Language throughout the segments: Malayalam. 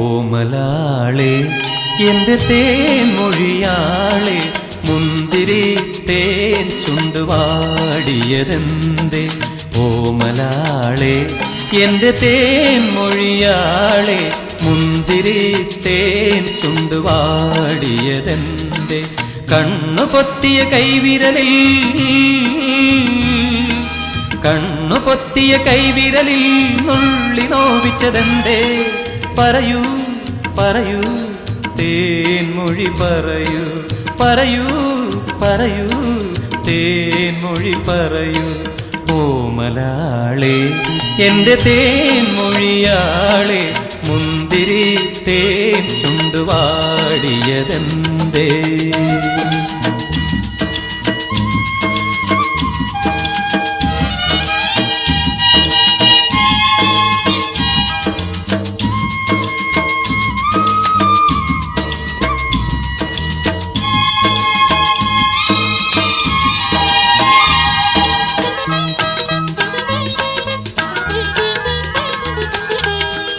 ഓമലാളെ എന്റെ തേൻമൊഴിയാളെ മുന്തിരി തേൻ ചുണ്ടുവാടിയതെന്തേ ഓമലാളെ എന്റെ തേൻമൊഴിയാളെ മുന്തിരി തേൻ ചുണ്ടുവാടിയതെന്തേ കണ്ണു പൊത്തിയ കൈവിരലിൽ നുള്ളി നോവിച്ചതെന്തേ പറയൂ പറയൂ തേൻമൊഴി പറയൂ പറയൂ പറയൂ തേൻമൊഴി പറയൂ ഓമലാളെ എന്റെ തേൻമൊഴിയാളെ മുന്തിരി തേൻ ചുണ്ടുവാടിയതെന്തേ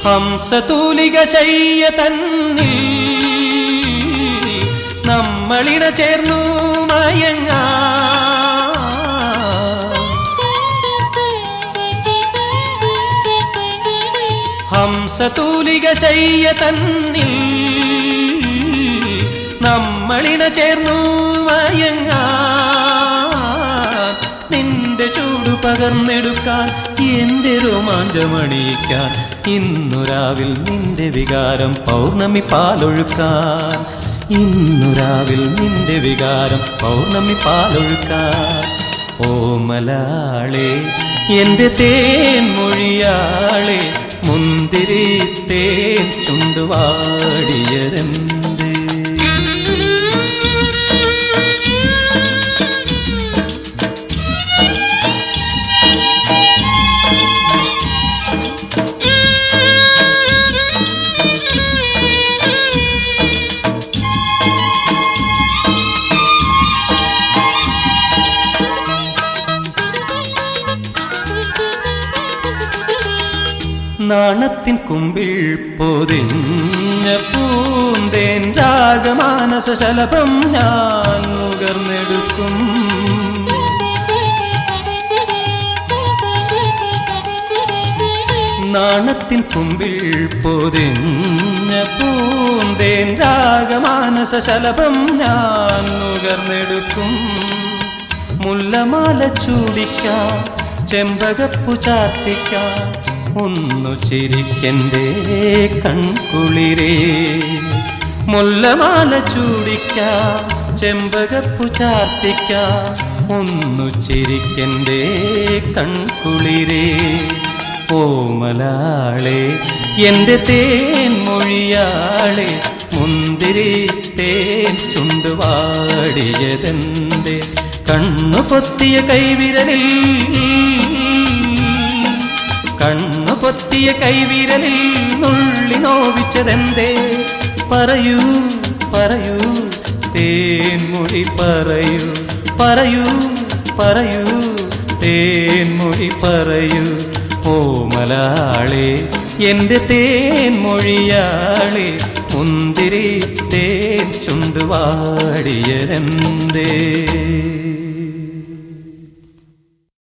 ഹംസതൂലിക ശയ്യ തന്നിൽ നമ്മളിണ ചേർന്നു മയങ്ങാ ഹംസതൂലിക ശയ്യ തന്നിൽ നമ്മളിണ ചേർന്നു മയങ്ങാ നിന്റെ ചൂടു പകർന്നെടുക്കാൻ എന്റെ രോമാഞ്ചമണിയിക്കാൻ ഇന്നു രാവിൽ നിന്റെ വികാരം പൗർണമി പാലൊഴുക്കാൻ ഇന്നു രാവിൽ നിന്റെ വികാരം പൗർണമി പാലൊഴുക്കാൻ ഓമലാളെ എന്റെ തേൻമൊഴിയാളെ മുന്തിരി തേൻ ചുണ്ടുവാടിയതെന്തേ നാണത്തിൻ കുമ്പിൾ പൊതിഞ്ഞ പൂന്തേൻ രാഗമാനസ ശലഭം ഞാൻ നുകർന്നെടുക്കും നാണത്തിൻ കുമ്പിൾ പൊതിഞ്ഞ പൂന്തേൻ രാഗമാനസ ശലഭം ഞാൻ നുകർന്നെടുക്കും മുല്ലമാല ചൂടിക്കാം ചെമ്പകപ്പു ചാർത്തിക്കാം ഒന്നു ചിരിക്കെൻ്റെ കൺകുളിരേ മുല്ലമാല ചൂടിക്കാം ചെമ്പകപ്പു ചാർത്തിക്കാം ഒന്നു ചിരിക്കെൻ്റെ കൺകുളിരേ ഓമലാളെ എന്റെ തേൻമൊഴിയാളെ മുന്തിരി തേൻ ചുണ്ടുവാടിയതെന്തേ കണ്ണു പൊത്തിയ കൈവിരലിൽ നുള്ളി നോവിച്ചതെന്തേ പറയൂ പറയൂ തേൻമൊഴി പറയൂ പറയൂ പറയൂ തേൻമൊഴി പറയൂ ഓമലാളെ എന്റെ തേൻമൊഴിയാളെ മുന്തിരി തേൻ ചുണ്ടുവാടിയതെന്തേ